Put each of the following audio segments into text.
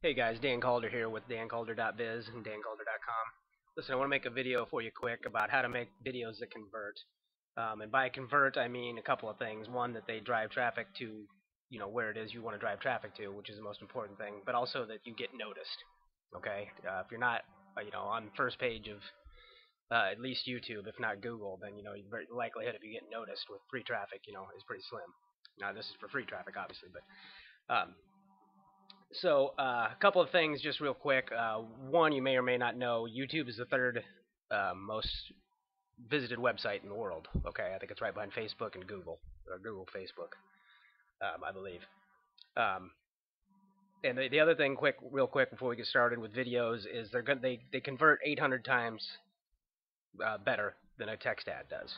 Hey guys, Dan Calder here with dancalder.biz and dancalder.com. Listen, I want to make a video for you quick about how to make videos that convert. And by convert, I mean a couple of things. One, that they drive traffic to, where it is you want to drive traffic to, which is the most important thing. But also that you get noticed. Okay, if you're not, on the first page of at least YouTube, if not Google, then the likelihood of you getting noticed with free traffic, is pretty slim. Now this is for free traffic, obviously, but a couple of things just real quick. One, you may or may not know, YouTube is the third most visited website in the world. Okay, I think it's right behind Facebook and Google, or Google Facebook, I believe. Um, and the other thing, real quick, before we get started with videos, is they convert 800 times better than a text ad does.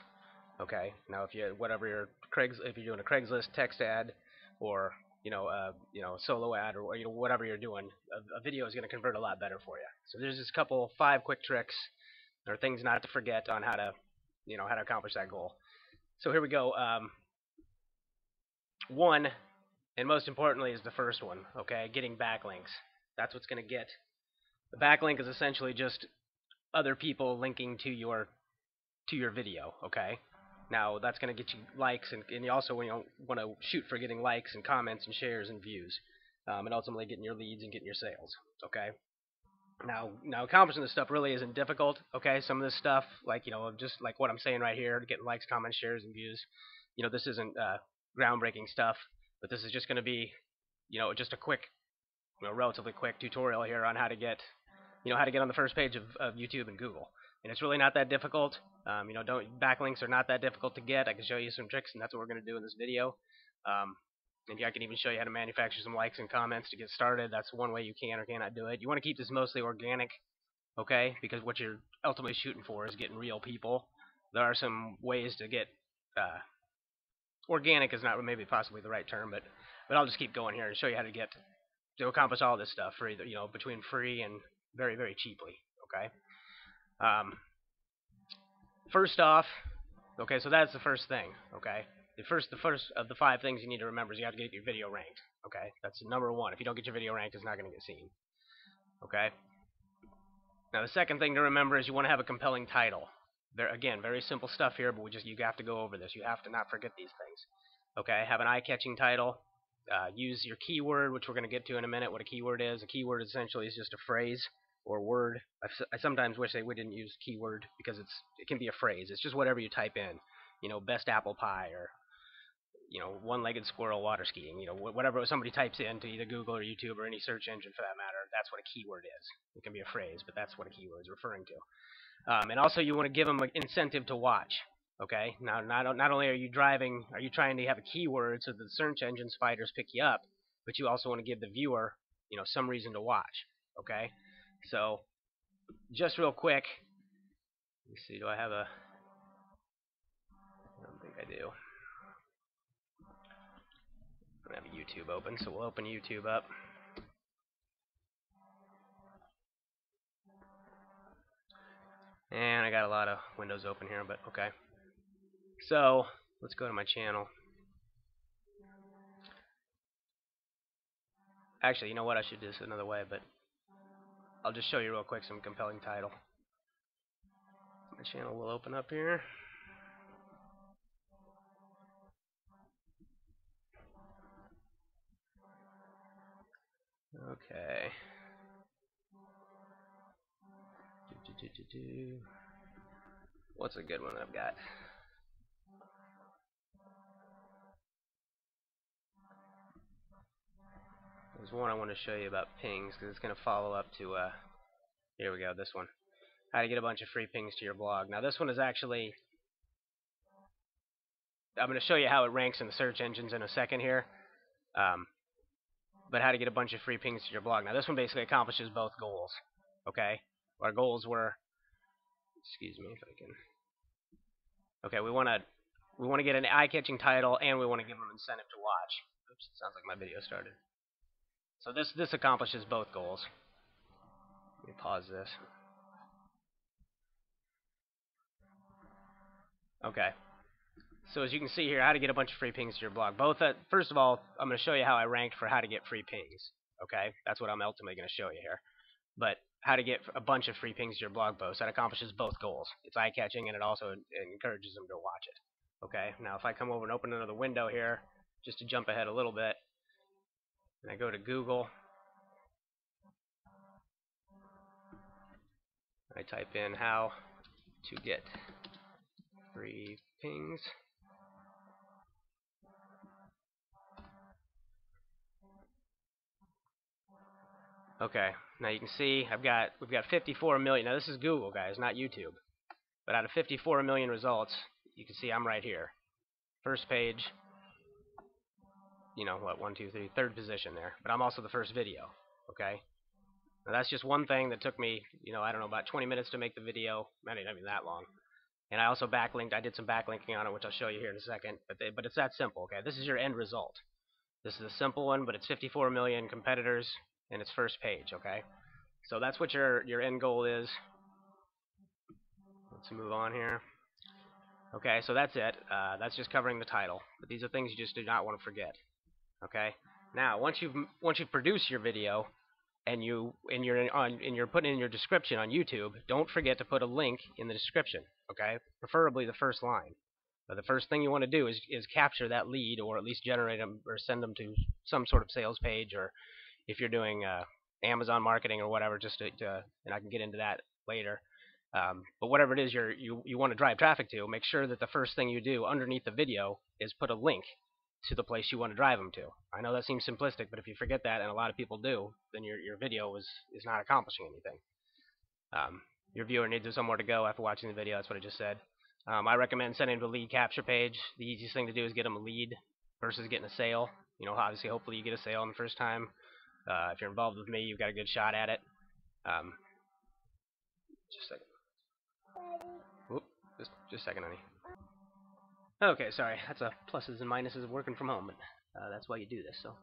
Okay, now if if you're doing a Craigslist text ad, or solo ad, or whatever you're doing, a video is going to convert a lot better for you. So there's just five quick tricks or things not to forget on how to accomplish that goal. So here we go. One, and most importantly, is the first one. Okay, getting backlinks. That's what's going to get. The backlink is essentially just other people linking to your video. Okay. Now that's going to get you likes, and you also want to shoot for getting likes and comments and shares and views, and ultimately getting your leads and getting your sales. Okay. Now accomplishing this stuff really isn't difficult. Okay. Some of this stuff, like just like what I'm saying right here, getting likes, comments, shares, and views. This isn't groundbreaking stuff, but this is just going to be, just a quick, relatively quick tutorial here on how to get on the first page of YouTube and Google. And it's really not that difficult. Backlinks are not that difficult to get. I can show you some tricks, and that's what we're going to do in this video. And I can even show you how to manufacture some likes and comments to get started. That's one way you can or cannot do it. You want to keep this mostly organic, okay? Because what you're ultimately shooting for is getting real people. There are some ways to get organic is not maybe possibly the right term, but I'll just keep going here and show you how to accomplish all this stuff for either between free and very, very cheaply. Okay. First off, okay, so that's the first thing. Okay, the first of the five things you need to remember is you have to get your video ranked. Okay, that's number one. If you don't get your video ranked, it's not going to get seen. Okay. Now the second thing to remember is you want to have a compelling title. Again, very simple stuff here, but you have to go over this. You have to not forget these things. Okay, have an eye-catching title. Use your keyword, which we're going to get to in a minute. What a keyword is? A keyword essentially is just a phrase or word. I sometimes wish we didn't use keyword because it can be a phrase. It's just whatever you type in. Best apple pie, or one-legged squirrel water skiing. Whatever somebody types into either Google or YouTube or any search engine for that matter. That's what a keyword is. It can be a phrase, but that's what a keyword is referring to. And also, you want to give them an incentive to watch. Okay. Now, not only are you trying to have a keyword so that the search engine spiders pick you up, but you also want to give the viewer, some reason to watch. Okay. So, just real quick, let me see. Do I have a? I don't think I do. I don't have a YouTube open, so we'll open YouTube up. And I got a lot of windows open here, but okay. So, let's go to my channel. Actually, you know what? I should do this another way, but I'll just show you real quick some compelling title. My channel will open up here. Okay. What's a good one I've got? There's one I want to show you about pings because it's going to follow up to, here we go, this one. How to get a bunch of free pings to your blog. Now this one is actually, I'm going to show you how it ranks in the search engines in a second here. But how to get a bunch of free pings to your blog. Now this one basically accomplishes both goals. Okay? Our goals were, excuse me if I can. Okay, we want to get an eye-catching title, and we want to give them an incentive to watch. Oops, it sounds like my video started. So this accomplishes both goals. Let me pause this. Okay. So as you can see here, how to get a bunch of free pings to your blog. First of all, I'm going to show you how I ranked for how to get free pings. Okay, that's what I'm ultimately going to show you here. But how to get a bunch of free pings to your blog post that accomplishes both goals. It's eye-catching and it also encourages them to watch it. Okay, now if I come over and open another window here, just to jump ahead a little bit, and I go to Google, I type in how to get free pings. Okay, now you can see we've got 54 million. Now this is Google, guys, not YouTube. But out of 54 million results, you can see I'm right here. First page, you know what, 1, 2, 3, third position there. But I'm also the first video. Okay. Now that's just one thing that took me, I don't know, about 20 minutes to make the video. Not even that long. And I also backlinked. I did some backlinking on it, which I'll show you here in a second. But it's that simple. Okay, this is your end result. This is a simple one, but it's 54 million competitors, and it's first page. Okay, so that's what your end goal is. Let's move on here. Okay, so that's it. That's just covering the title. But these are things you just do not want to forget. Okay. Now, once you've produced your video, and you're putting in your description on YouTube, don't forget to put a link in the description. Okay, preferably the first line. But the first thing you want to do is capture that lead, or at least generate them or send them to some sort of sales page, or if you're doing Amazon marketing or whatever, just and I can get into that later. But whatever it is you want to drive traffic to, make sure that the first thing you do underneath the video is put a link to the place you want to drive them to. I know that seems simplistic, but if you forget that, and a lot of people do, then your video is not accomplishing anything. Your viewer needs somewhere to go after watching the video. That's what I just said. I recommend sending them to the lead capture page. The easiest thing to do is get them a lead versus getting a sale. Obviously, hopefully you get a sale on the first time. If you're involved with me, you've got a good shot at it. Just a second. Whoop, just a second, honey. Okay, sorry. That's a pluses and minuses of working from home, but that's why you do this. So,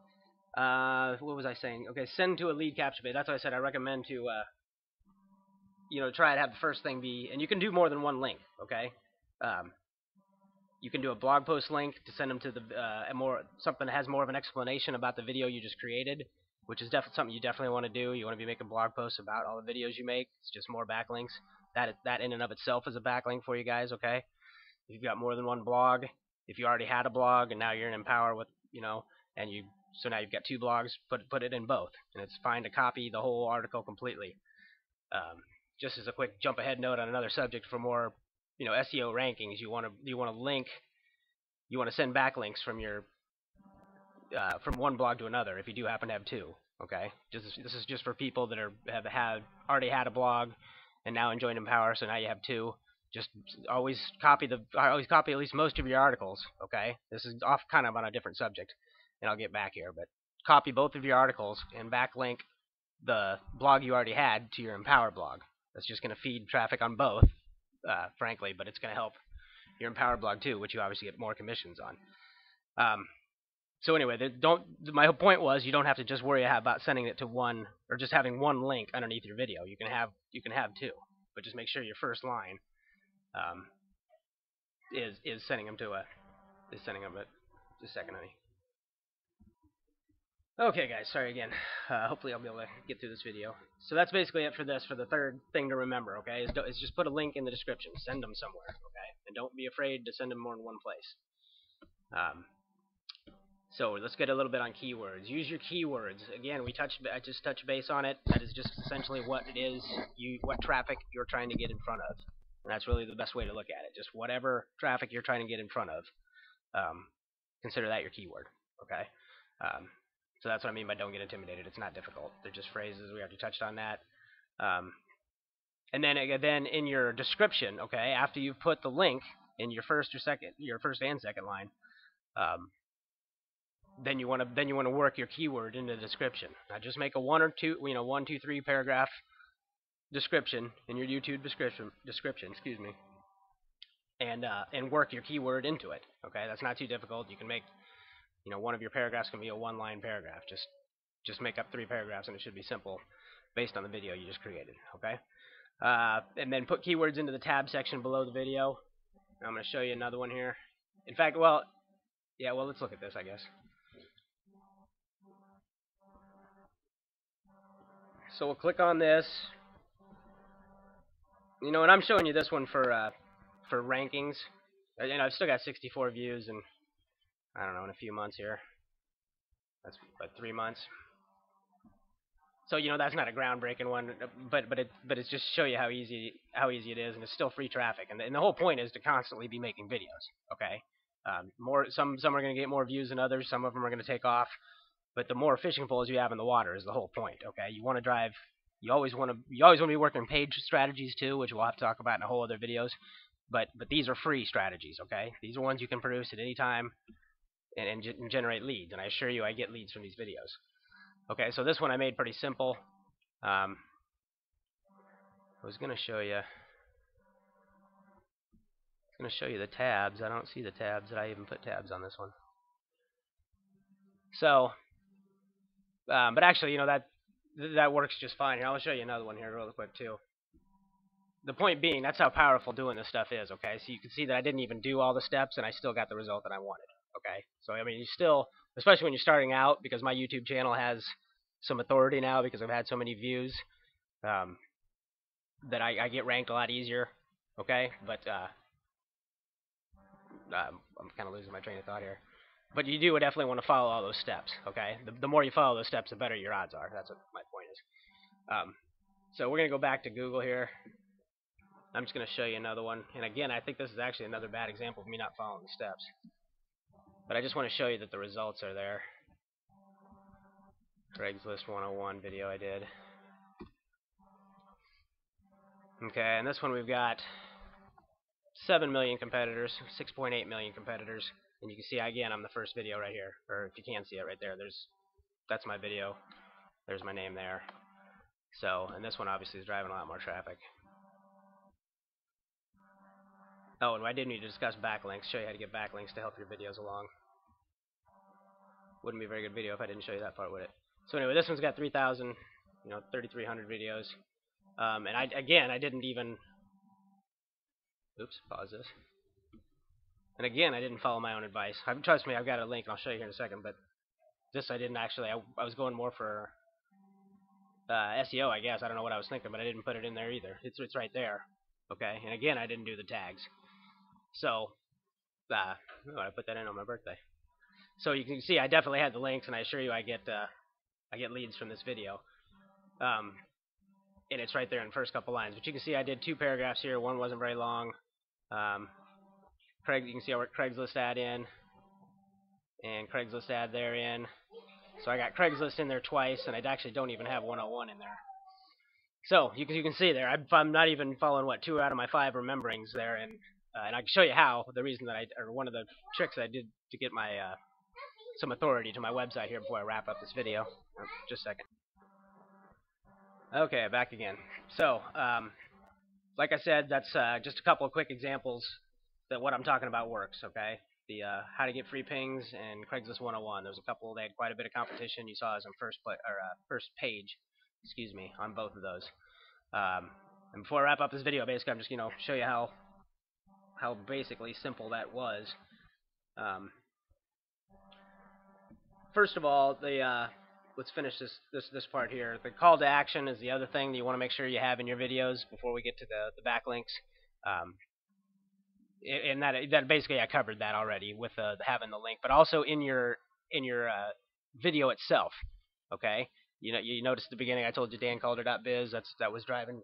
what was I saying? Okay, send to a lead capture page. That's what I said. I recommend to, try to have the first thing be, and you can do more than one link. Okay, you can do a blog post link to send them to the something that has more of an explanation about the video you just created, which is definitely something you definitely want to do. You want to be making blog posts about all the videos you make. It's just more backlinks. That in and of itself is a backlink for you guys. Okay. If you've got more than one blog, if you already had a blog and now you're in Empower with, so now you've got two blogs, put it in both, and it's fine to copy the whole article completely. Just as a quick jump ahead note on another subject for more, SEO rankings, you want to send backlinks from from one blog to another if you do happen to have two. Okay, this is just for people that have already had a blog and now enjoying Empower, so now you have two. Just always copy at least most of your articles. Okay, this is off kind of on a different subject, and I'll get back here. But copy both of your articles and backlink the blog you already had to your Empower blog. That's just going to feed traffic on both, frankly, but it's going to help your Empower blog too, which you obviously get more commissions on. So anyway, my whole point was you don't have to just worry about sending it to one or just having one link underneath your video. You can have two, but just make sure your first line is sending them to just a second, honey. Okay, guys, sorry again. Hopefully I'll be able to get through this video. So that's basically it for the third thing to remember, okay, is just put a link in the description. Send them somewhere, okay? And don't be afraid to send them more than one place. So let's get a little bit on keywords. Use your keywords. Again, I just touched base on it. That is just essentially what it is, what traffic you're trying to get in front of. And that's really the best way to look at it. Just whatever traffic you're trying to get in front of, consider that your keyword, okay? So that's what I mean by don't get intimidated. It's not difficult. They're just phrases. We already touched on that. And then in your description, okay, after you've put the link in your first and second line, then you want to work your keyword into the description. Now just make a 1 2 3 paragraph description in your YouTube description, excuse me, and work your keyword into it. Okay, that's not too difficult. You can make, one of your paragraphs can be a one-line paragraph. Just make up 3 paragraphs, and it should be simple, based on the video you just created. Okay, and then put keywords into the tab section below the video. I'm going to show you another one here. In fact, let's look at this, I guess. So we'll click on this. You know, and I'm showing you this one for rankings. You know, I've still got 64 views, and I don't know, in a few months here. That's like 3 months. So you know that's not a groundbreaking one, but it's just to show you how easy it is, and it's still free traffic. And the whole point is to constantly be making videos. Okay, some are going to get more views than others. Some of them are going to take off. But the more fishing poles you have in the water is the whole point. Okay, you want to drive. You always want to be working page strategies too, which we'll have to talk about in a whole other videos. But these are free strategies. Okay, these are ones you can produce at any time and generate leads. And I assure you, I get leads from these videos. Okay, so this one I made pretty simple. I was going to show you. The tabs. I don't see the tabs. Did I even put tabs on this one? So, but actually, you know, that works just fine. Here, I'll show you another one here real quick too. The point being, that's how powerful doing this stuff is. Okay, so you can see that I didn't even do all the steps, and I still got the result that I wanted. Okay, so I mean, you still, especially when you're starting out, because my YouTube channel has some authority now because I've had so many views, that I get ranked a lot easier. Okay, but I'm kind of losing my train of thought here. But you do definitely want to follow all those steps. Okay, the more you follow those steps, the better your odds are. That's what my point is. So we're gonna go back to Google here. I'm just gonna show you another one. And again, I think this is actually another bad example of me not following the steps. But I just want to show you that the results are there. Craigslist 101 video I did. Okay, and this one we've got 7 million competitors, 6.8 million competitors, and you can see again I'm the first video right here, or if you can see it right there, that's my video. There's my name there. So, and this one obviously is driving a lot more traffic. Oh, and I did need to discuss backlinks, show you how to get backlinks to help your videos along. Wouldn't be a very good video if I didn't show you that part, would it? So anyway, this one's got 3,000, 3,300 videos. And I didn't even, oops, pause this. And again, I didn't follow my own advice. Trust me, I've got a link, and I'll show you here in a second, but this I didn't actually, I was going more for SEO, I guess. I don't know what I was thinking, but I didn't put it in there either. It's right there, okay? And again, I didn't do the tags. So, I put that in on my birthday. So you can see I definitely had the links, and I assure you I get leads from this video. And it's right there in the first couple lines. But you can see I did 2 paragraphs here. One wasn't very long. You can see I worked Craigslist ad in, and Craigslist ad there in. So I got Craigslist in there twice, and I actually don't even have 101 in there. So you can see there, I'm not even following 2 out of my 5 rememberings there, and I can show you how. The reason that or one of the tricks I did to get my some authority to my website here before I wrap up this video. Just a second. Okay, back again. So, like I said, that's just a couple of quick examples that what I'm talking about works. Okay, the how to get free pings and Craigslist 101. There's a couple. They had quite a bit of competition. You saw us on first page, excuse me, on both of those. And before I wrap up this video, basically I'm just show you how basically simple that was. First of all, let's finish this part here. The call to action is the other thing that you want to make sure you have in your videos before we get to the backlinks. And that basically I covered that already with having the link, but also in your video itself. Okay, you noticed at the beginning I told you dancalder.biz. That was driving,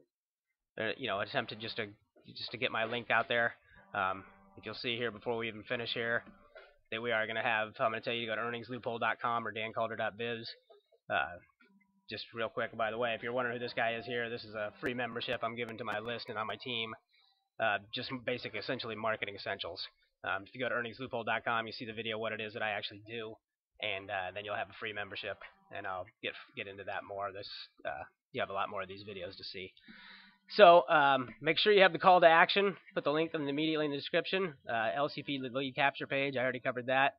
attempted just to get my link out there. If you'll see here before we even finish here, that we are going to have. I'm going to tell you to go to earningsloophole.com or dancalder.biz. Just real quick, by the way, if you're wondering who this guy is here, this is a free membership I'm giving to my list and on my team. Just basic, essentially marketing essentials. If you go to earningsloophole.com, you see the video what it is that I actually do, and then you'll have a free membership, and I'll get into that more. You have a lot more of these videos to see. So make sure you have the call to action. Put the link immediately in the description. LCP lead capture page. I already covered that.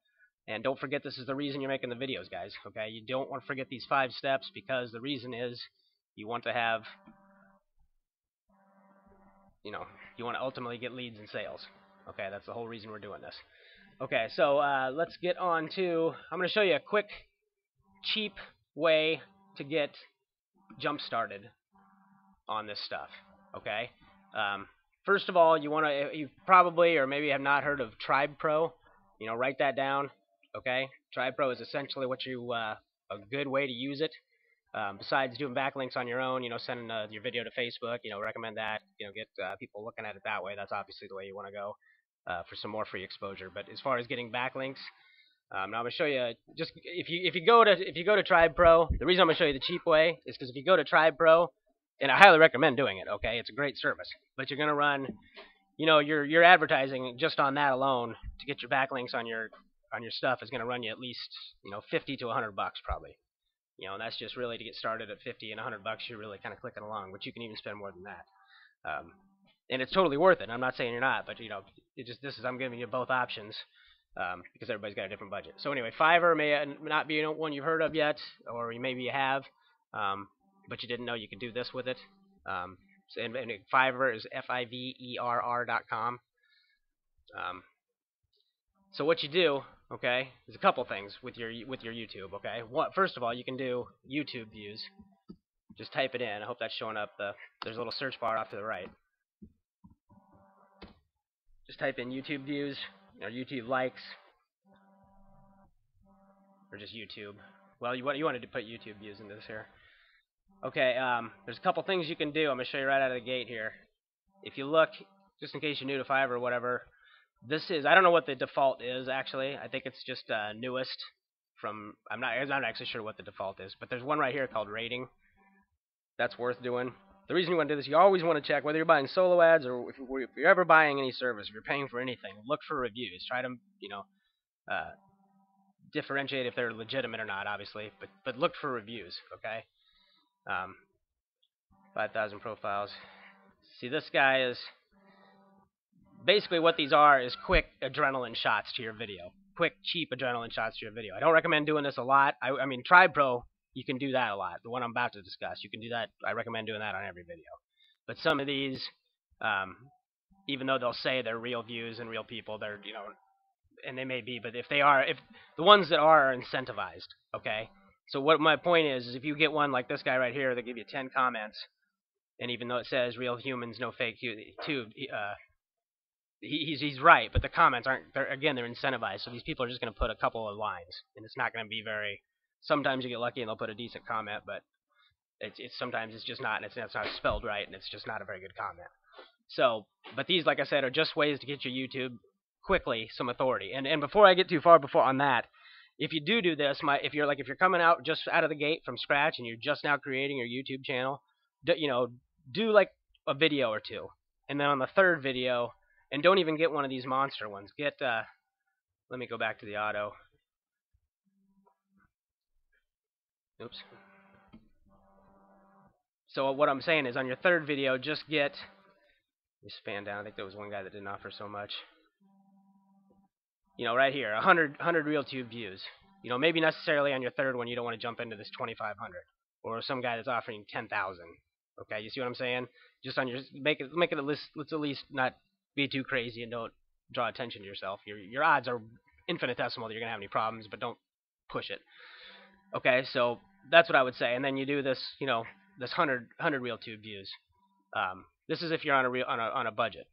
And don't forget, this is the reason you're making the videos, guys. Okay, you don't want to forget these 5 steps, because the reason is you want to have, you want to ultimately get leads and sales. Okay, that's the whole reason we're doing this. Okay, so let's get on to, I'm going to show you a quick, cheap way to get jump started on this stuff. Okay. Um, First of all, you probably or maybe have not heard of Tribe Pro. Write that down. Okay. Tribe Pro is essentially a good way to use it. Besides doing backlinks on your own, sending your video to Facebook, recommend that. Get people looking at it that way. That's obviously the way you want to go for some more free exposure. But as far as getting backlinks, now I'm gonna show you just if you go to Tribe Pro. The reason I'm gonna show you the cheap way is because if you go to Tribe Pro, and I highly recommend doing it. Okay, it's a great service, but you're gonna run, your advertising just on that alone to get your backlinks on your stuff is gonna run you at least 50 to $100 probably. And that's just really to get started at 50 and $100. You're really kind of clicking along, but you can even spend more than that. And it's totally worth it. I'm not saying you're not, but I'm giving you both options because everybody's got a different budget. So anyway, Fiverr may not be one you've heard of yet, or maybe you have, but you didn't know you could do this with it. And Fiverr is Fiverr.com. So what you do, okay, is a couple things with your YouTube, okay. First of all, you can do YouTube views. Just type it in. I hope that's showing up. There's a little search bar off to the right. Just type in YouTube views or YouTube likes or just YouTube. Well, you wanted to put YouTube views into this here. Okay, there's a couple things you can do. I'm going to show you right out of the gate here. If you look, just in case you're new to Fiverr or whatever, I don't know what the default is actually. I think it's just newest from, I'm not actually sure what the default is, but there's one right here called rating. That's worth doing. The reason you want to do this, you always want to check whether you're buying solo ads or if you're ever buying any service, if you're paying for anything, look for reviews. Try to, differentiate if they're legitimate or not, obviously, but look for reviews, okay? 5,000 profiles. See, this guy is basically what these are is quick adrenaline shots to your video. Quick, cheap adrenaline shots to your video. I don't recommend doing this a lot. I mean, Tribe Pro, you can do that a lot. The one I'm about to discuss, you can do that. I recommend doing that on every video. But some of these, even though they'll say they're real views and real people, they're, and they may be, but if the ones that are incentivized, okay? So what my point is if you get one like this guy right here that give you 10 comments, and even though it says real humans, no fake tube, he's right, but the comments they're incentivized, so these people are just going to put a couple of lines, and it's not going to be very, sometimes you get lucky and they'll put a decent comment, but sometimes it's just not, and it's not spelled right, and it's just not a very good comment. So, but these, like I said, are just ways to get your YouTube quickly some authority. And before I get too far on that, if you do this, if you're coming out just out of the gate from scratch and you're just now creating your YouTube channel, do like a video or two, and then on the third video, and don't even get one of these monster ones. Get let me go back to the auto. Oops. So what I'm saying is on your third video, just get, let me span down. I think there was one guy that didn't offer so much. Right here, 100 RealTube views. Maybe necessarily on your third one you don't want to jump into this 2,500, or some guy that's offering 10,000. Okay, you see what I'm saying? Just on your make it a list. Let's at least not be too crazy and don't draw attention to yourself. Your odds are infinitesimal that you're gonna have any problems, but don't push it. Okay, so that's what I would say. And then you do this, this 100 RealTube views. This is if you're on a budget.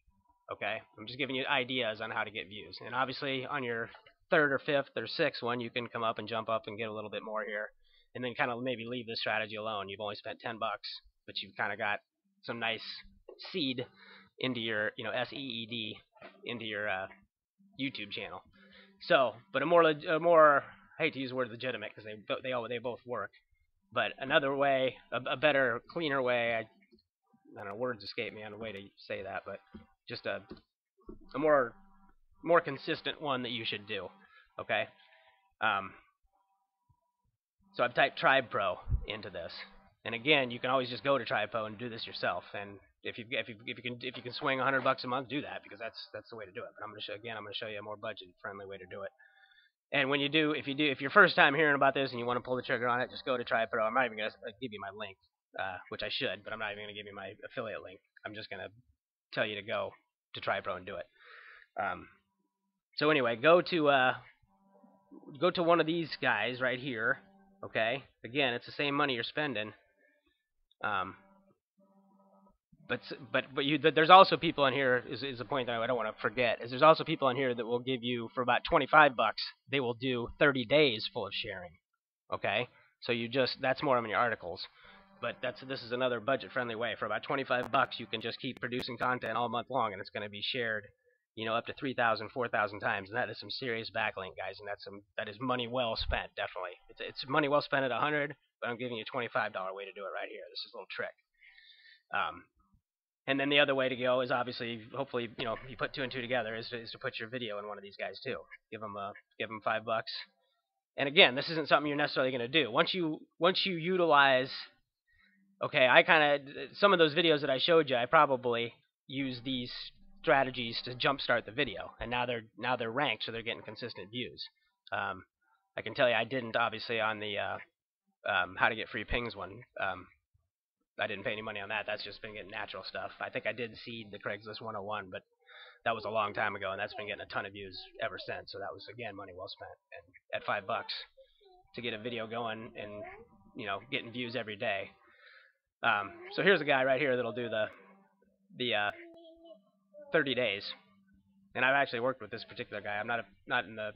Okay, I'm just giving you ideas on how to get views. And obviously on your third or fifth or sixth one, you can come up and jump up and get a little bit more here, and then kind of maybe leave this strategy alone. You've only spent $10, but you've kind of got some nice seed into your, SEED into your YouTube channel. So, but a more I hate to use the word legitimate because they both work, but another way, a better, cleaner way. I don't know, words escape me on a way to say that, but just a more consistent one that you should do. Okay. So I've typed Tribe Pro into this, and again, you can always just go to Tribe Pro and do this yourself. And if you can swing $100 a month, do that, because that's the way to do it. But I'm gonna show you a more budget friendly way to do it. And when if you're first time hearing about this and you want to pull the trigger on it, just go to Tribe Pro. I'm not even gonna give you my link, which I should, but I'm not even gonna give you my affiliate link. I'm just gonna tell you to go to Tribe Pro and do it. So anyway, go to one of these guys right here. Okay, again, it's the same money you're spending. Um, there's also people in here is a point that I don't want to forget is there's also people in here that will give you for about $25 they will do 30 days full of sharing. Okay, so that's more on your articles, but this is another budget friendly way. For about $25 you can just keep producing content all month long, and it's going to be shared, up to 3,000, 4,000 times, and that is some serious backlink, guys, and that is money well spent. Definitely, it's money well spent at 100, but I'm giving you a $25 way to do it right here. This is a little trick. And then the other way to go is obviously, hopefully, you put two and two together is to put your video in one of these guys too. Give them $5. And again, this isn't something you're necessarily going to do. Once you utilize, okay, some of those videos that I showed you, I probably use these strategies to jumpstart the video, and now they're ranked, so they're getting consistent views. I can tell you, I didn't obviously on the how to get free pings one. I didn't pay any money on that. That's just been getting natural stuff. I think I did seed the Craigslist 101, but that was a long time ago, and that's been getting a ton of views ever since. So that was, again, money well spent. And at $5 to get a video going and getting views every day. So here's a guy right here that'll do the 30 days, and I've actually worked with this particular guy. I'm not in the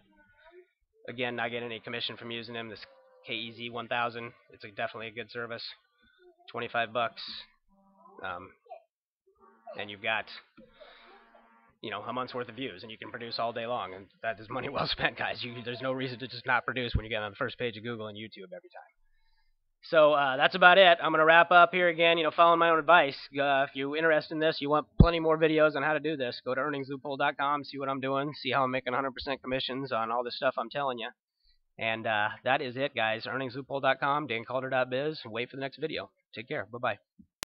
not getting any commission from using him. This KEZ 1000, it's definitely a good service. $25, and you've got a month's worth of views, and you can produce all day long, and that is money well spent, guys. There's no reason to just not produce when you get on the first page of Google and YouTube every time. So that's about it. I'm going to wrap up here again, following my own advice. If you're interested in this, you want plenty more videos on how to do this, go to earningsloophole.com, see what I'm doing, see how I'm making 100% commissions on all this stuff I'm telling you. And that is it, guys. earningsloophole.com, dancalder.biz. Wait for the next video. Take care. Bye-bye.